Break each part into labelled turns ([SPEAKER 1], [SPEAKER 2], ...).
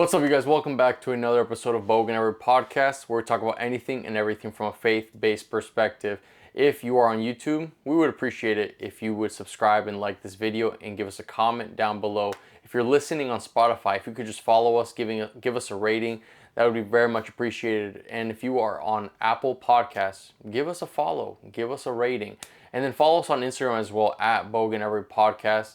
[SPEAKER 1] What's up, you guys? Welcome back to another episode of Bogan podcast, where we talk about anything and everything from a faith-based perspective. If you are on YouTube, we would appreciate it if you would subscribe and like this video and give us a comment down below. If you're listening on Spotify, if you could just follow us, give us a rating, that would be very much appreciated. And if you are on Apple Podcasts, give us a follow, give us a rating, and then follow us on Instagram as well at Bogan podcast.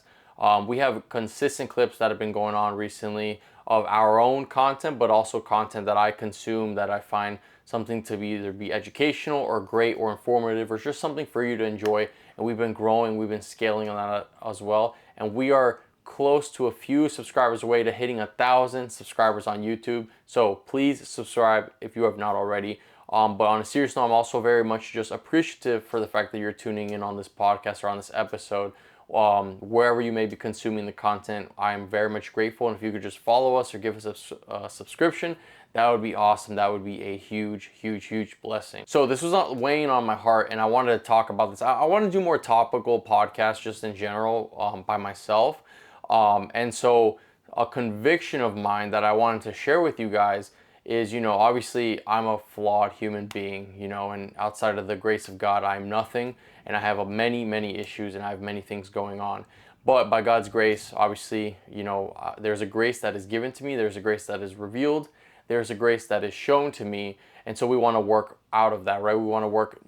[SPEAKER 1] We have consistent clips that have been going on recently of our own content, but also content that I consume that I find something to either be educational or great or informative or just something for you to enjoy. And we've been growing, we've been scaling on that as well. And we are close to a few subscribers away to hitting 1,000 subscribers on YouTube. So please subscribe if you have not already. But on a serious note, I'm also very much just appreciative for the fact that you're tuning in on this podcast or on this episode. Wherever you may be consuming the content, I am very much grateful. And if you could just follow us or give us a subscription, that would be awesome. That would be a huge blessing. So this was not weighing on my heart, and I wanted to talk about this. I want to do more topical podcasts just in general by myself. And so a conviction of mine that I wanted to share with you guys is, obviously I'm a flawed human being, and outside of the grace of God, I'm nothing, and I have many issues, and I have many things going on. But by God's grace, obviously, there's a grace that is given to me, there's a grace that is revealed, there's a grace that is shown to me, and so we want to work out of that, right? We want to work,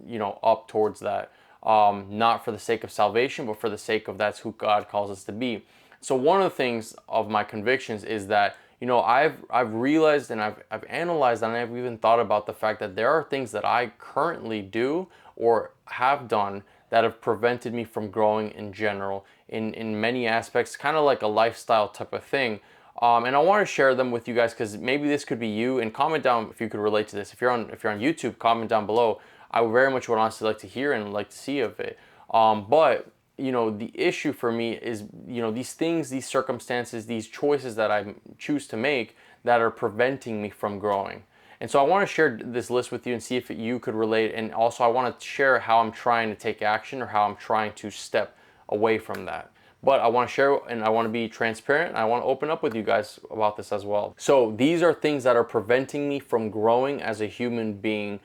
[SPEAKER 1] up towards that, not for the sake of salvation, but for the sake of that's who God calls us to be. So one of the things of my convictions is that, I've realized and I've analyzed and I've even thought about the fact that there are things that I currently do or have done that have prevented me from growing in general in many aspects, kind of like a lifestyle type of thing. And I want to share them with you guys because maybe this could be you. And comment down if you could relate to this. If you're on YouTube, comment down below. I would very much would honestly like to hear and like to see of it. But the issue for me is, these things, these circumstances, these choices that I choose to make that are preventing me from growing. And so I want to share this list with you and see if you could relate. And also I want to share how I'm trying to take action or how I'm trying to step away from that. But I want to share and I want to be transparent. And I want to open up with you guys about this as well. So these are things that are preventing me from growing as a human being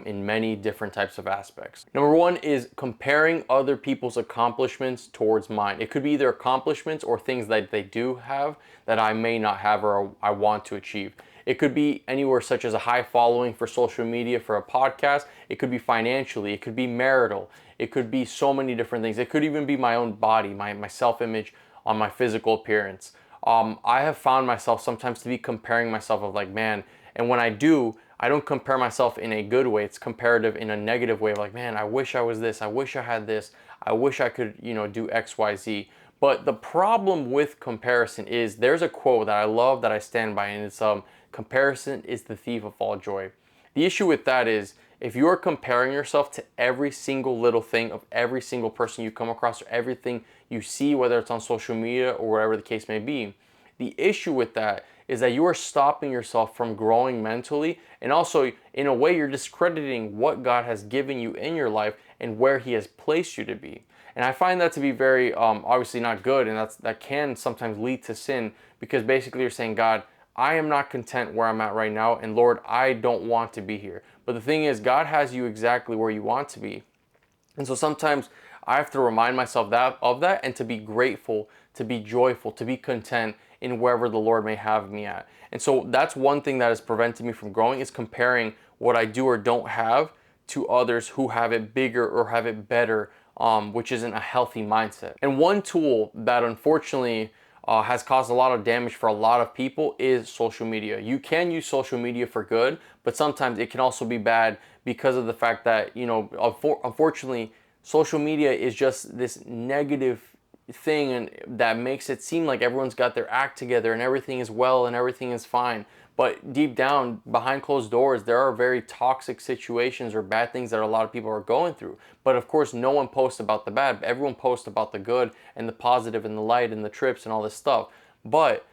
[SPEAKER 1] in many different types of aspects. Number one is comparing other people's accomplishments towards mine. It could be either accomplishments or things that they do have that I may not have or I want to achieve. It could be anywhere such as a high following for social media, for a podcast. It could be financially. It could be marital. It could be so many different things. It could even be my own body, my self-image on my physical appearance. I have found myself sometimes to be comparing myself of like, man, and when I do, I don't compare myself in a good way. It's comparative in a negative way of like, man, I wish I was this. I wish I had this. I wish I could, do X, Y, Z. But the problem with comparison is there's a quote that I love that I stand by, and it's comparison is the thief of all joy. The issue with that is if you are comparing yourself to every single little thing of every single person you come across or everything you see, whether it's on social media or whatever the case may be, the issue with that is that you are stopping yourself from growing mentally, and also in a way you're discrediting what God has given you in your life and where He has placed you to be. And I find that to be very obviously not good, and that can sometimes lead to sin, because basically you're saying, God, I am not content where I'm at right now, and Lord, I don't want to be here. But the thing is, God has you exactly where you want to be. And so sometimes I have to remind myself of that and to be grateful, to be joyful, to be content in wherever the Lord may have me at. And so that's one thing that has prevented me from growing, is comparing what I do or don't have to others who have it bigger or have it better, which isn't a healthy mindset. And one tool that unfortunately has caused a lot of damage for a lot of people is social media. You can use social media for good, but sometimes it can also be bad because of the fact that, unfortunately, social media is just this negative thing, and that makes it seem like everyone's got their act together and everything is well and everything is fine. But deep down, behind closed doors, there are very toxic situations or bad things that a lot of people are going through. But of course, no one posts about the bad. Everyone posts about the good and the positive and the light and the trips and all this stuff. But,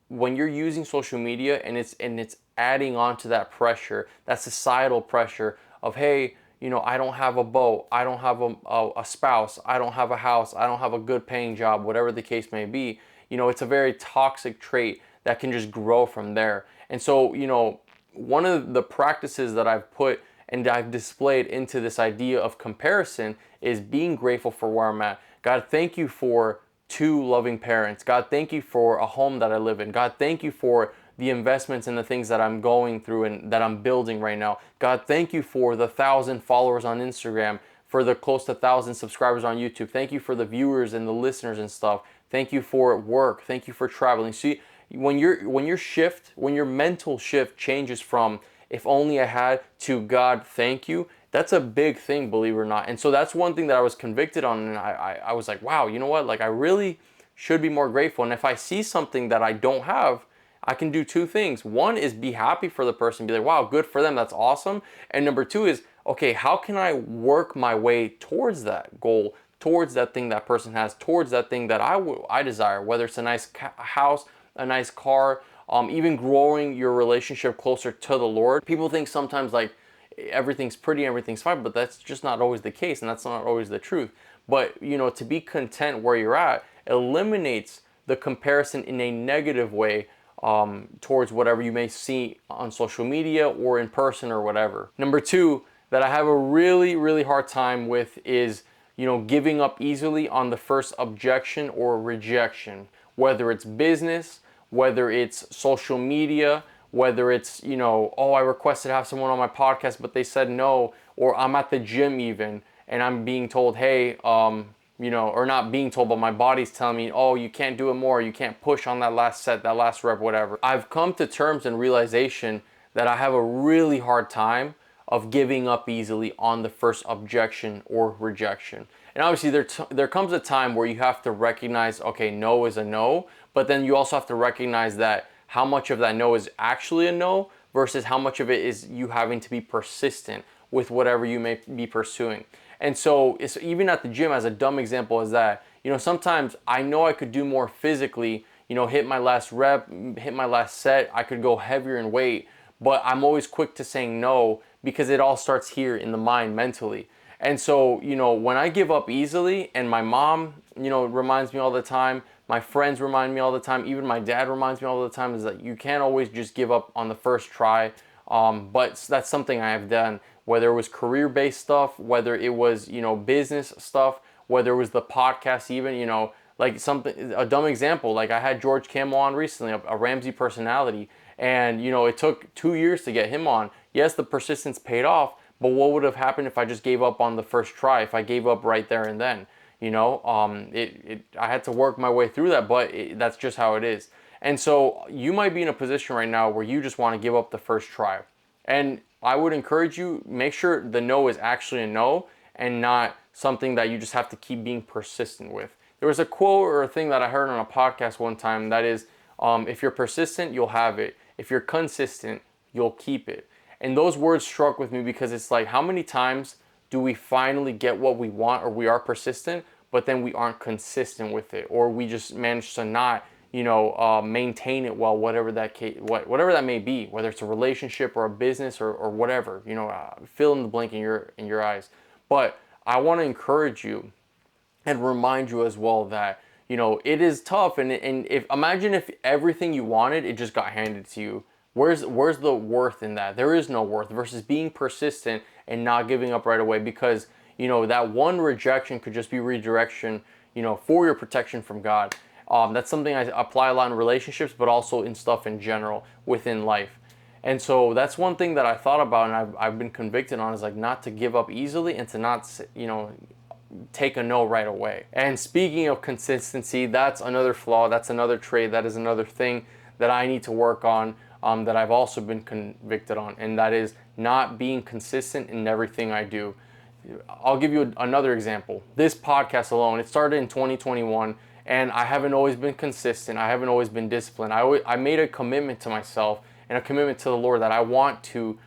[SPEAKER 1] when you're using social media and it's adding on to that pressure, that societal pressure of, hey, I don't have a boat, I don't have a spouse, I don't have a house, I don't have a good paying job, whatever the case may be. It's a very toxic trait that can just grow from there. And so, one of the practices that I've put and I've displayed into this idea of comparison is being grateful for where I'm at. God, thank you for two loving parents. God, thank you for a home that I live in. God, thank you for the investments and the things that I'm going through and that I'm building right now. God, thank you for the 1,000 followers on Instagram, for the close to 1,000 subscribers on YouTube. Thank you for the viewers and the listeners and stuff. Thank you for work. Thank you for traveling. See, when your mental shift changes from if only I had to God, thank you, that's a big thing, believe it or not. And so that's one thing that I was convicted on, and I was like, wow, you know what? Like, I really should be more grateful. And if I see something that I don't have, I can do two things. One is be happy for the person, be like, wow, good for them, that's awesome. And number two is, okay, how can I work my way towards that goal, towards that thing that person has, towards that thing that I desire, whether it's a nice house, a nice car, even growing your relationship closer to the Lord. People think sometimes like everything's pretty, everything's fine, but that's just not always the case, and that's not always the truth. But to be content where you're at eliminates the comparison in a negative way towards whatever you may see on social media or in person or whatever. Number two, that I have a really, really hard time with is, giving up easily on the first objection or rejection, whether it's business, whether it's social media, whether it's, oh, I requested to have someone on my podcast, but they said no, or I'm at the gym even, and I'm being told, hey, or not being told, but my body's telling me, oh, you can't do it more, you can't push on that last set, that last rep, whatever. I've come to terms and realization that I have a really hard time of giving up easily on the first objection or rejection. And obviously there comes a time where you have to recognize, okay, no is a no, but then you also have to recognize that how much of that no is actually a no versus how much of it is you having to be persistent with whatever you may be pursuing. And so it's even at the gym, as a dumb example as that, sometimes I know I could do more physically, hit my last rep, hit my last set, I could go heavier in weight, but I'm always quick to saying no because it all starts here in the mind mentally. And so, when I give up easily, and my mom, reminds me all the time, my friends remind me all the time, even my dad reminds me all the time, is that you can't always just give up on the first try. But that's something I have done, whether it was career-based stuff, whether it was, business stuff, whether it was the podcast even, like a dumb example, like I had George Camel on recently, a Ramsey personality, and, it took 2 years to get him on. Yes, the persistence paid off, but what would have happened if I just gave up on the first try, if I gave up right there and then? I had to work my way through that, but that's just how it is. And so you might be in a position right now where you just want to give up the first try. And I would encourage you, make sure the no is actually a no and not something that you just have to keep being persistent with. There was a quote or a thing that I heard on a podcast one time that is, if you're persistent, you'll have it. If you're consistent, you'll keep it. And those words struck with me because it's like, how many times do we finally get what we want, or we are persistent, but then we aren't consistent with it, or we just manage to not, maintain it well, whatever that may be, whether it's a relationship or a business or whatever, fill in the blank in your eyes. But I want to encourage you and remind you as well that, it is tough. And imagine if everything you wanted, it just got handed to you. Where's the worth in that? There is no worth versus being persistent and not giving up right away, because, that one rejection could just be redirection, for your protection from God. That's something I apply a lot in relationships, but also in stuff in general within life. And so that's one thing that I thought about and I've been convicted on, is like not to give up easily and to not, take a no right away. And speaking of consistency, that's another flaw, that's another trait, that is another thing that I need to work on, that I've also been convicted on, and that is not being consistent in everything I do. I'll give you another example. This podcast alone, it started in 2021, and I haven't always been consistent. I haven't always been disciplined. I made a commitment to myself and a commitment to the Lord that I want to,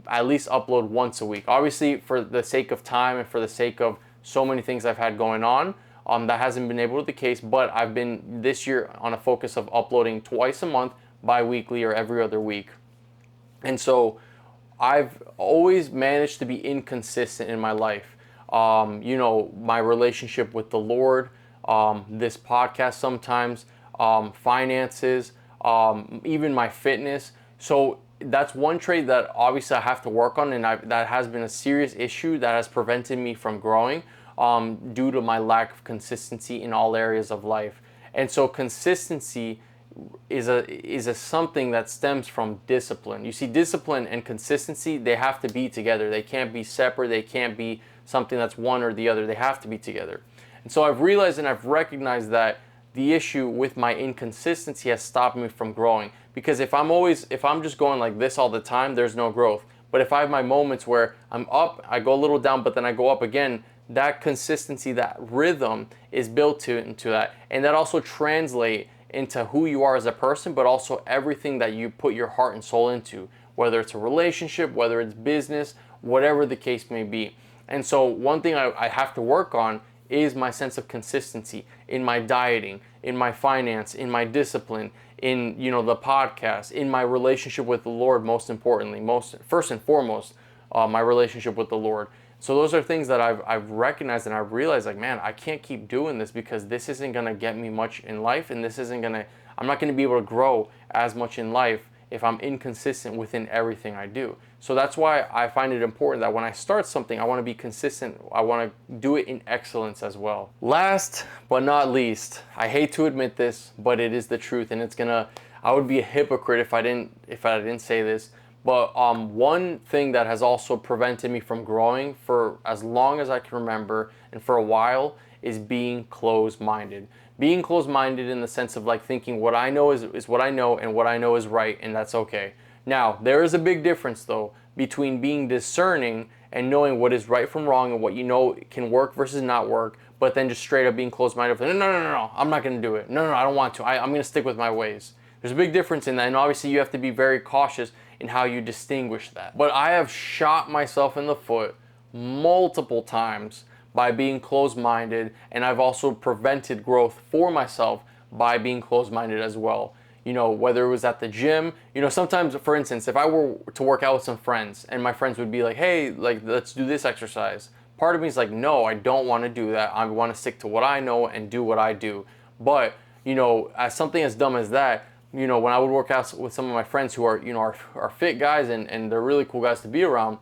[SPEAKER 1] at least upload once a week. Obviously, for the sake of time and for the sake of so many things I've had going on, that hasn't been able to be the case, but I've been this year on a focus of uploading twice a month, bi-weekly or every other week. And so I've always managed to be inconsistent in my life. My relationship with the Lord, this podcast sometimes, finances, even my fitness. So that's one trait that obviously I have to work on, and that has been a serious issue that has prevented me from growing, due to my lack of consistency in all areas of life. And so consistency is a something that stems from discipline. You see, discipline and consistency, they have to be together. They can't be separate. They can't be something that's one or the other. They have to be together. And so I've realized and I've recognized that the issue with my inconsistency has stopped me from growing. Because if I'm just going like this all the time, there's no growth. But if I have my moments where I'm up, I go a little down, but then I go up again, that consistency, that rhythm is built into that. And that also translates into who you are as a person, but also everything that you put your heart and soul into, whether it's a relationship, whether it's business, whatever the case may be. And so one thing I have to work on is my sense of consistency in my dieting, in my finance, in my discipline, in the podcast, in my relationship with the Lord, most importantly, first and foremost, my relationship with the Lord. So those are things that I've recognized, and I've realized, like, man, I can't keep doing this because this isn't gonna get me much in life, and I'm not gonna be able to grow as much in life if I'm inconsistent within everything I do. So that's why I find it important that when I start something, I want to be consistent. I want to do it in excellence as well. Last but not least, I hate to admit this, but it is the truth, and I would be a hypocrite if I didn't say this. But one thing that has also prevented me from growing for as long as I can remember, and for a while, is being closed-minded. Being closed-minded in the sense of like thinking what I know is what I know, and what I know is right, and that's okay. Now, there is a big difference though between being discerning and knowing what is right from wrong and what you know can work versus not work, but then just straight up being closed-minded. No, I'm not going to do it. No, I don't want to. I'm going to stick with my ways. There's a big difference in that, and obviously you have to be very cautious in how you distinguish that. But I have shot myself in the foot multiple times by being closed-minded, and I've also prevented growth for myself by being closed-minded as well. Whether it was at the gym, sometimes, for instance, if I were to work out with some friends and my friends would be like, hey, like, let's do this exercise. Part of me is like, no, I don't want to do that. I want to stick to what I know and do what I do. But, as something as dumb as that, when I would work out with some of my friends who are fit guys and they're really cool guys to be around,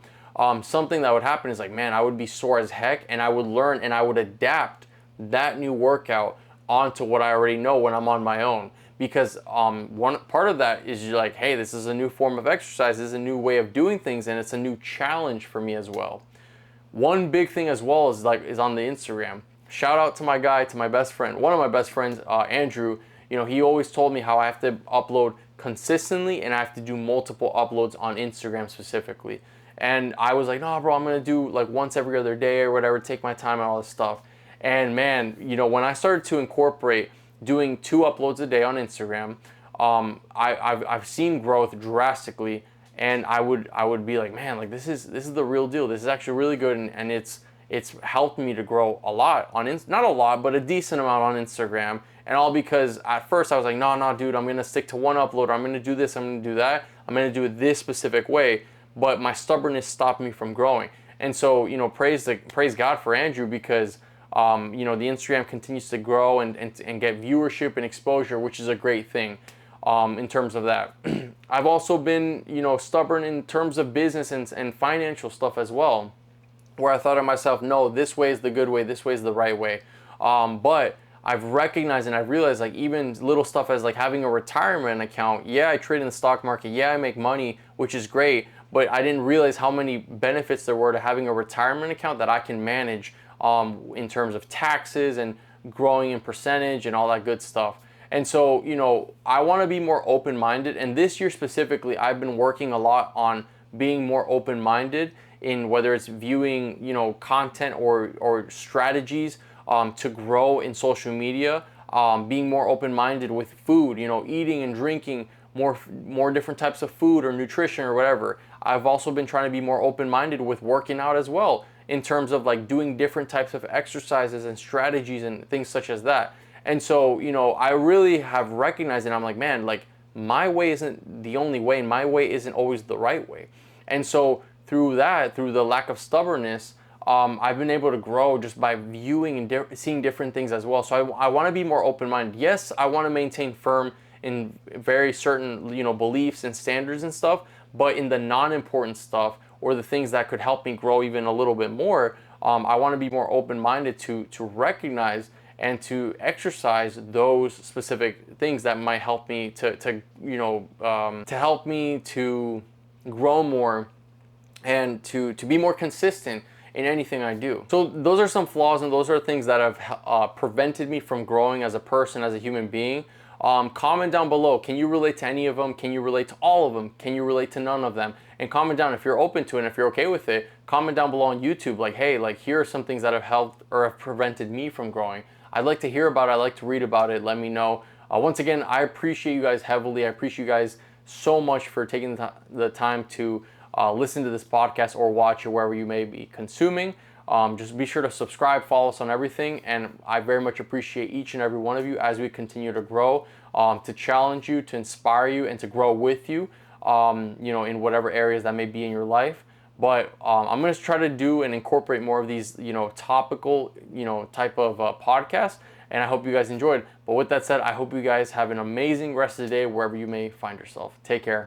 [SPEAKER 1] something that would happen is like, man, I would be sore as heck, and I would learn and I would adapt that new workout onto what I already know when I'm on my own. Because one part of that is you're like, hey, this is a new form of exercise, this is a new way of doing things, and it's a new challenge for me as well. One big thing as well is on the Instagram. Shout out to my best friend, one of my best friends, Andrew. He always told me how I have to upload consistently and I have to do multiple uploads on Instagram specifically. And I was like, no, bro, I'm gonna do like once every other day or whatever, take my time and all this stuff. And man, when I started to incorporate doing 2 uploads a day on Instagram, I've seen growth drastically, and I would be like, man, like this is the real deal. This is actually really good, and it's helped me to grow a lot not a lot, but a decent amount on Instagram. And all because at first I was like, no, dude, I'm gonna stick to one upload. I'm gonna do this. I'm gonna do that. I'm gonna do it this specific way. But my stubbornness stopped me from growing. And so, praise God for Andrew, because the Instagram continues to grow and get viewership and exposure, which is a great thing in terms of that. I've also been, stubborn in terms of business and financial stuff as well, where I thought to myself, no, this way is the good way, this way is the right way. But I've recognized and I've realized, like, even little stuff as like having a retirement account. Yeah, I trade in the stock market. Yeah, I make money, which is great. But I didn't realize how many benefits there were to having a retirement account that I can manage in terms of taxes and growing in percentage and all that good stuff. And so, I want to be more open-minded. And this year specifically, I've been working a lot on being more open-minded in whether it's viewing, content or strategies to grow in social media, being more open-minded with food, eating and drinking more different types of food or nutrition or whatever. I've also been trying to be more open-minded with working out as well, in terms of like doing different types of exercises and strategies and things such as that. And so, I really have recognized, and I'm like, man, like my way isn't the only way, and my way isn't always the right way. And so through the lack of stubbornness, I've been able to grow just by viewing and seeing different things as well. So I want to be more open-minded. Yes, I want to maintain firm in very certain, beliefs and standards and stuff. But in the non-important stuff, or the things that could help me grow even a little bit more, I want to be more open-minded to recognize and to exercise those specific things that might help me to help me to grow more and to be more consistent in anything I do. So those are some flaws, and those are things that have prevented me from growing as a person, as a human being. Comment down below. Can you relate to any of them? Can you relate to all of them? Can you relate to none of them? And comment down if you're open to it and if you're okay with it. Comment down below on YouTube, like, hey, like, here are some things that have helped or have prevented me from growing. I'd like to hear about it. I'd like to read about it. Let me know. Once again, I appreciate you guys heavily. I appreciate you guys so much for taking the time to listen to this podcast or watch it wherever you may be consuming. Just be sure to subscribe, follow us on everything, and I very much appreciate each and every one of you as we continue to grow, to challenge you, to inspire you, and to grow with you, in whatever areas that may be in your life. But I'm going to try to do and incorporate more of these, topical, type of podcasts, and I hope you guys enjoyed. But with that said, I hope you guys have an amazing rest of the day wherever you may find yourself. Take care.